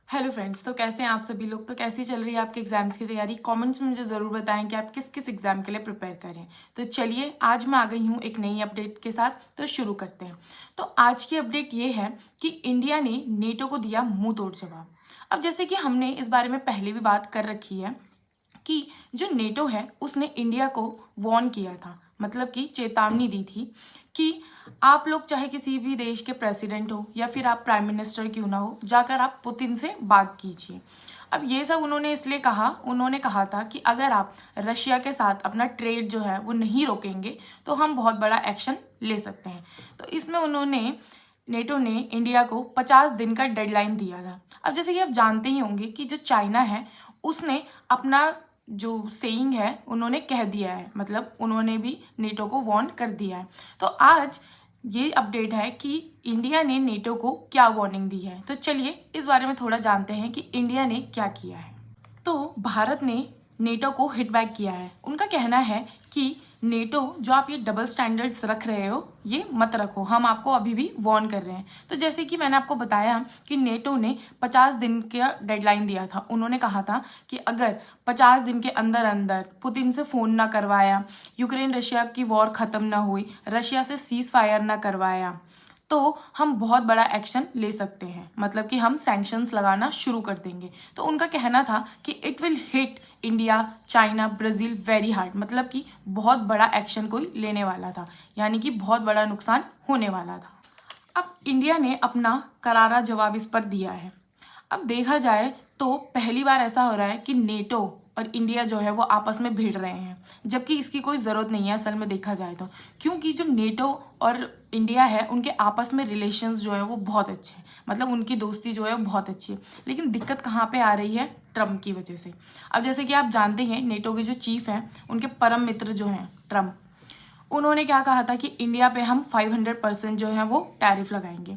Hello friends, तो कैसे हैं आप सभी लोग। तो कैसी चल रही है आपके एग्जाम्स की तैयारी। कमेंट्स में मुझे ज़रूर बताएं कि आप किस किस एग्जाम के लिए प्रिपेयर करें। तो चलिए, आज मैं आ गई हूँ एक नई अपडेट के साथ, तो शुरू करते हैं। तो आज की अपडेट ये है कि इंडिया ने नेटो को दिया मुंह तोड़ जवाब। अब जैसे कि हमने इस बारे में पहले भी बात कर रखी है कि जो नेटो है उसने इंडिया को वॉर्न किया था, मतलब कि चेतावनी दी थी कि आप लोग चाहे किसी भी देश के प्रेसिडेंट हो या फिर आप प्राइम मिनिस्टर क्यों ना हो, जाकर आप पुतिन से बात कीजिए। अब ये सब उन्होंने कहा था कि अगर आप रशिया के साथ अपना ट्रेड जो है वो नहीं रोकेंगे तो हम बहुत बड़ा एक्शन ले सकते हैं। तो इसमें नेटो ने इंडिया को 50 दिन का डेडलाइन दिया था। अब जैसे कि आप जानते ही होंगे कि जो चाइना है उसने अपना जो सेइंग है उन्होंने कह दिया है, मतलब उन्होंने भी नेटो को वार्न कर दिया है। तो आज ये अपडेट है कि इंडिया ने नेटो को क्या वार्निंग दी है। तो चलिए इस बारे में थोड़ा जानते हैं कि इंडिया ने क्या किया है। तो भारत ने नेटो को हिट बैक किया है। उनका कहना है कि नेटो जो आप ये डबल स्टैंडर्ड्स रख रहे हो ये मत रखो, हम आपको अभी भी वार्न कर रहे हैं। तो जैसे कि मैंने आपको बताया कि नेटो ने 50 दिन का डेडलाइन दिया था। उन्होंने कहा था कि अगर 50 दिन के अंदर अंदर पुतिन से फ़ोन ना करवाया, यूक्रेन रशिया की वॉर ख़त्म ना हुई, रशिया से सीज फायर ना करवाया, तो हम बहुत बड़ा एक्शन ले सकते हैं, मतलब कि हम सैंक्शंस लगाना शुरू कर देंगे। तो उनका कहना था कि it will hit India, China, Brazil very hard, मतलब कि बहुत बड़ा एक्शन कोई लेने वाला था, यानी कि बहुत बड़ा नुकसान होने वाला था। अब इंडिया ने अपना करारा जवाब इस पर दिया है। अब देखा जाए तो पहली बार ऐसा हो रहा है कि नेटो और इंडिया जो है वो आपस में भिड़ रहे हैं, जबकि इसकी कोई ज़रूरत नहीं है असल में देखा जाए तो। क्योंकि जो नेटो और इंडिया है उनके आपस में रिलेशंस जो है वो बहुत अच्छे हैं, मतलब उनकी दोस्ती जो है वो बहुत अच्छी है। लेकिन दिक्कत कहाँ पे आ रही है? ट्रम्प की वजह से। अब जैसे कि आप जानते हैं नेटो के जो चीफ हैं उनके परम मित्र जो हैं ट्रम्प, उन्होंने क्या कहा था कि इंडिया पे हम 500% जो है वो टैरिफ लगाएंगे।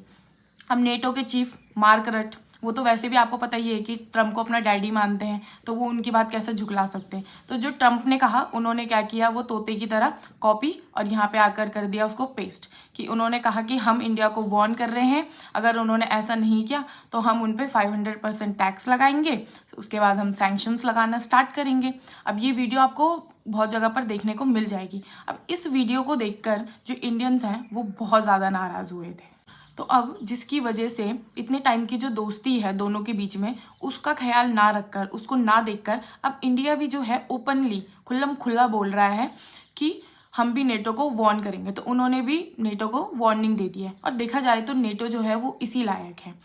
अब नेटो के चीफ मार्क रट, वो तो वैसे भी आपको पता ही है कि ट्रम्प को अपना डैडी मानते हैं, तो वो उनकी बात कैसे झुकला सकते हैं। तो जो ट्रम्प ने कहा उन्होंने क्या किया, वो तोते की तरह कॉपी और यहाँ पे आकर कर दिया उसको पेस्ट, कि उन्होंने कहा कि हम इंडिया को वार्न कर रहे हैं, अगर उन्होंने ऐसा नहीं किया तो हम उन पर 500% टैक्स लगाएंगे, उसके बाद हम सैंक्शंस लगाना स्टार्ट करेंगे। अब ये वीडियो आपको बहुत जगह पर देखने को मिल जाएगी। अब इस वीडियो को देखकर जो इंडियंस हैं वो बहुत ज़्यादा नाराज़ हुए थे। तो अब जिसकी वजह से इतने टाइम की जो दोस्ती है दोनों के बीच में, उसका ख्याल ना रखकर, उसको ना देखकर, अब इंडिया भी जो है ओपनली खुल्लम खुल्ला बोल रहा है कि हम भी नेटो को वार्न करेंगे। तो उन्होंने भी नेटो को वार्निंग दे दी है। और देखा जाए तो नेटो जो है वो इसी लायक है।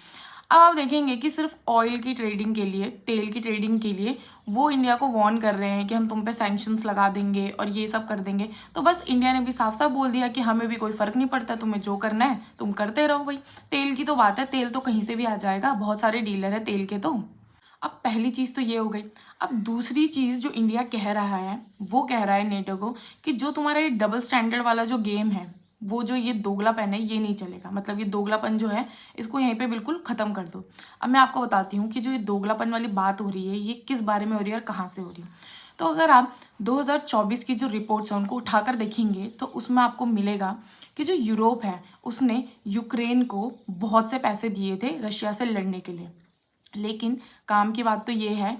अब आप देखेंगे कि सिर्फ ऑयल की ट्रेडिंग के लिए, तेल की ट्रेडिंग के लिए वो इंडिया को वार्न कर रहे हैं कि हम तुम पे सैंक्शंस लगा देंगे और ये सब कर देंगे। तो बस इंडिया ने भी साफ साफ बोल दिया कि हमें भी कोई फर्क नहीं पड़ता, तुम्हें जो करना है तुम करते रहो भाई। तेल की तो बात है, तेल तो कहीं से भी आ जाएगा, बहुत सारे डीलर है तेल के। तो अब पहली चीज़ तो ये हो गई। अब दूसरी चीज़ जो इंडिया कह रहा है, वो कह रहा है नेटो को कि जो तुम्हारा ये डबल स्टैंडर्ड वाला जो गेम है, वो जो ये दोगलापन है ये नहीं चलेगा, मतलब ये दोगलापन जो है इसको यहीं पे बिल्कुल ख़त्म कर दो। अब मैं आपको बताती हूँ कि जो ये दोगलापन वाली बात हो रही है ये किस बारे में हो रही है और कहाँ से हो रही है। तो अगर आप 2024 की जो रिपोर्ट्स हैं उनको उठाकर देखेंगे तो उसमें आपको मिलेगा कि जो यूरोप है उसने यूक्रेन को बहुत से पैसे दिए थे रशिया से लड़ने के लिए। लेकिन काम की बात तो ये है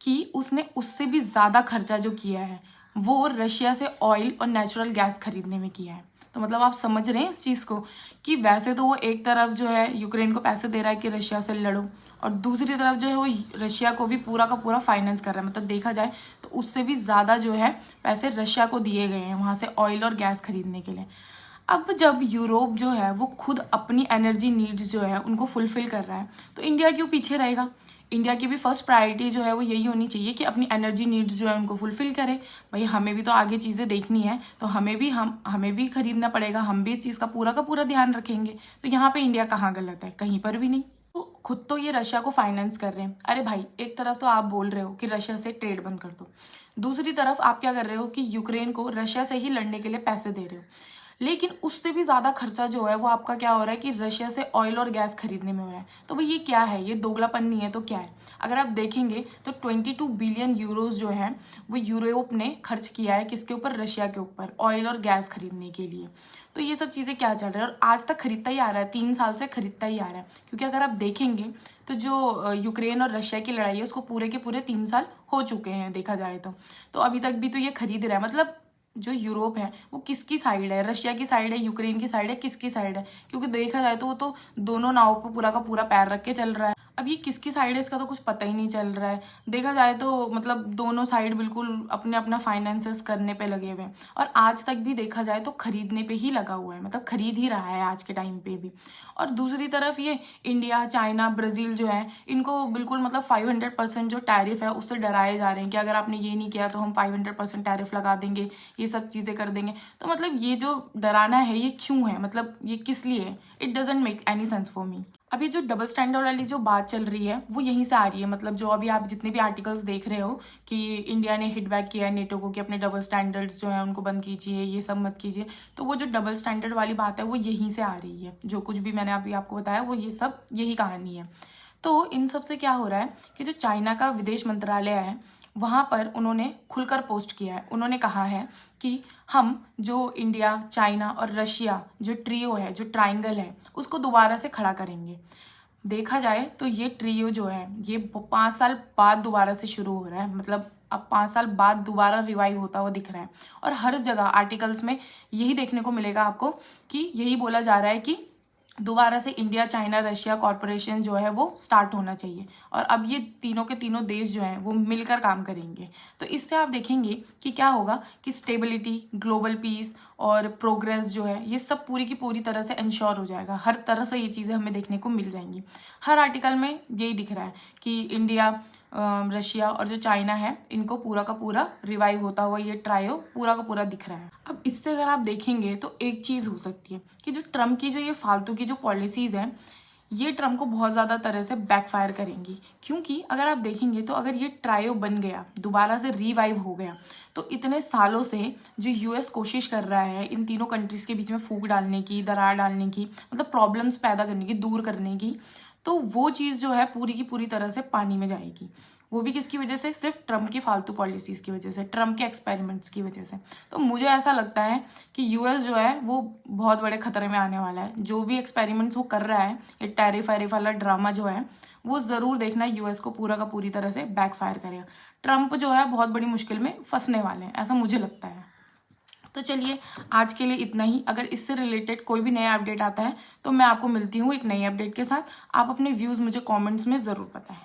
कि उसने उससे भी ज़्यादा खर्चा जो किया है वो रशिया से ऑयल और नेचुरल गैस खरीदने में किया है। तो मतलब आप समझ रहे हैं इस चीज़ को कि वैसे तो वो एक तरफ जो है यूक्रेन को पैसे दे रहा है कि रशिया से लड़ो, और दूसरी तरफ जो है वो रशिया को भी पूरा का पूरा फाइनेंस कर रहा है। मतलब देखा जाए तो उससे भी ज़्यादा जो है पैसे रशिया को दिए गए हैं वहाँ से ऑयल और गैस खरीदने के लिए। अब जब यूरोप जो है वो खुद अपनी एनर्जी नीड्स जो है उनको फुलफिल कर रहा है तो इंडिया क्यों पीछे रहेगा। इंडिया की भी फर्स्ट प्रायोरिटी जो है वो यही होनी चाहिए कि अपनी एनर्जी नीड्स जो है उनको फुलफिल करे। भाई हमें भी तो आगे चीज़ें देखनी है, तो हमें भी खरीदना पड़ेगा, हम भी इस चीज़ का पूरा ध्यान रखेंगे। तो यहाँ पे इंडिया कहाँ गलत है? कहीं पर भी नहीं। तो खुद तो ये रशिया को फाइनेंस कर रहे हैं। अरे भाई, एक तरफ तो आप बोल रहे हो कि रशिया से ट्रेड बंद कर दो, दूसरी तरफ आप क्या कर रहे हो कि यूक्रेन को रशिया से ही लड़ने के लिए पैसे दे रहे हो। लेकिन उससे भी ज़्यादा खर्चा जो है वो आपका क्या हो रहा है कि रशिया से ऑयल और गैस खरीदने में हो रहा है। तो भाई ये क्या है, ये दोगलापन नहीं है तो क्या है? अगर आप देखेंगे तो 22 बिलियन यूरोज जो है वो यूरोप ने खर्च किया है किसके ऊपर, रशिया के ऊपर, ऑयल और गैस खरीदने के लिए। तो ये सब चीज़ें क्या चल रहा है और आज तक खरीदता ही आ रहा है, 3 साल से खरीदता ही आ रहा है। क्योंकि अगर आप देखेंगे तो जो यूक्रेन और रशिया की लड़ाई है उसको पूरे के पूरे 3 साल हो चुके हैं देखा जाए तो अभी तक भी तो ये खरीद रहा है। मतलब जो यूरोप है वो किसकी साइड है, रशिया की साइड है, यूक्रेन की साइड है, किसकी साइड है? क्योंकि देखा जाए तो वो तो दोनों नाव पर पूरा का पूरा पैर रख के चल रहा है। अब ये किसकी साइड है इसका तो कुछ पता ही नहीं चल रहा है। देखा जाए तो मतलब दोनों साइड बिल्कुल अपने अपना फाइनेंसेस करने पे लगे हुए हैं और आज तक भी देखा जाए तो खरीदने पे ही लगा हुआ है, मतलब खरीद ही रहा है आज के टाइम पे भी। और दूसरी तरफ ये इंडिया, चाइना, ब्राज़ील जो है इनको बिल्कुल मतलब 500% जो टैरिफ है उससे डराए जा रहे हैं कि अगर आपने ये नहीं किया तो हम 500% टैरिफ लगा देंगे, ये सब चीज़ें कर देंगे। तो मतलब ये जो डराना है ये क्यों है, मतलब ये किस लिए है? It doesn't make any sense for me. अभी जो डबल स्टैंडर्ड वाली जो बात चल रही है वो यहीं से आ रही है। मतलब जो अभी आप जितने भी आर्टिकल्स देख रहे हो कि इंडिया ने हिट बैक किया है नेटो को कि अपने डबल स्टैंडर्ड्स जो है उनको बंद कीजिए, ये सब मत कीजिए, तो वो जो डबल स्टैंडर्ड वाली बात है वो यहीं से आ रही है। जो कुछ भी मैंने अभी आपको बताया वो ये सब यही कहानी है। तो इन सब से क्या हो रहा है कि जो चाइना का विदेश मंत्रालय है वहाँ पर उन्होंने खुलकर पोस्ट किया है। उन्होंने कहा है कि हम जो इंडिया, चाइना और रशिया जो ट्रियो है, जो ट्राइंगल है, उसको दोबारा से खड़ा करेंगे। देखा जाए तो ये ट्रियो जो है ये 5 साल बाद दोबारा से शुरू हो रहा है। मतलब अब 5 साल बाद दोबारा रिवाइव होता हुआ दिख रहा है और हर जगह आर्टिकल्स में यही देखने को मिलेगा आपको कि यही बोला जा रहा है कि दोबारा से इंडिया, चाइना, रशिया कॉरपोरेशन जो है वो स्टार्ट होना चाहिए और अब ये तीनों के तीनों देश जो हैं वो मिलकर काम करेंगे। तो इससे आप देखेंगे कि क्या होगा कि स्टेबिलिटी, ग्लोबल पीस और प्रोग्रेस जो है ये सब पूरी की पूरी तरह से इंश्योर हो जाएगा। हर तरह से ये चीज़ें हमें देखने को मिल जाएंगी। हर आर्टिकल में यही दिख रहा है कि इंडिया, रशिया और जो चाइना है इनको पूरा का पूरा रिवाइव होता हुआ ये ट्रायो पूरा का पूरा दिख रहा है। अब इससे अगर आप देखेंगे तो एक चीज़ हो सकती है कि जो ट्रम्प की जो ये फालतू की जो पॉलिसीज़ हैं ये ट्रम्प को बहुत ज़्यादा तरह से बैकफायर करेंगी। क्योंकि अगर आप देखेंगे तो अगर ये ट्रायो बन गया, दोबारा से रिवाइव हो गया, तो इतने सालों से जो यूएस कोशिश कर रहा है इन तीनों कंट्रीज़ के बीच में फूक डालने की, दरार डालने की, मतलब प्रॉब्लम्स पैदा करने की, दूर करने की, तो वो चीज़ जो है पूरी की पूरी तरह से पानी में जाएगी। वो भी किसकी वजह से? सिर्फ ट्रम्प की फालतू पॉलिसीज़ की वजह से, ट्रम्प के एक्सपेरिमेंट्स की वजह से। तो मुझे ऐसा लगता है कि यूएस जो है वो बहुत बड़े खतरे में आने वाला है। जो भी एक्सपेरिमेंट्स वो कर रहा है, ये टैरिफ वैरिफ वाला ड्रामा जो है वो ज़रूर देखना यूएस को पूरा का पूरी तरह से बैकफायर करेगा। ट्रम्प जो है बहुत बड़ी मुश्किल में फंसने वाले हैं, ऐसा मुझे लगता है। तो चलिए आज के लिए इतना ही। अगर इससे रिलेटेड कोई भी नया अपडेट आता है तो मैं आपको मिलती हूँ एक नई अपडेट के साथ। आप अपने व्यूज़ मुझे कमेंट्स में ज़रूर बताएं।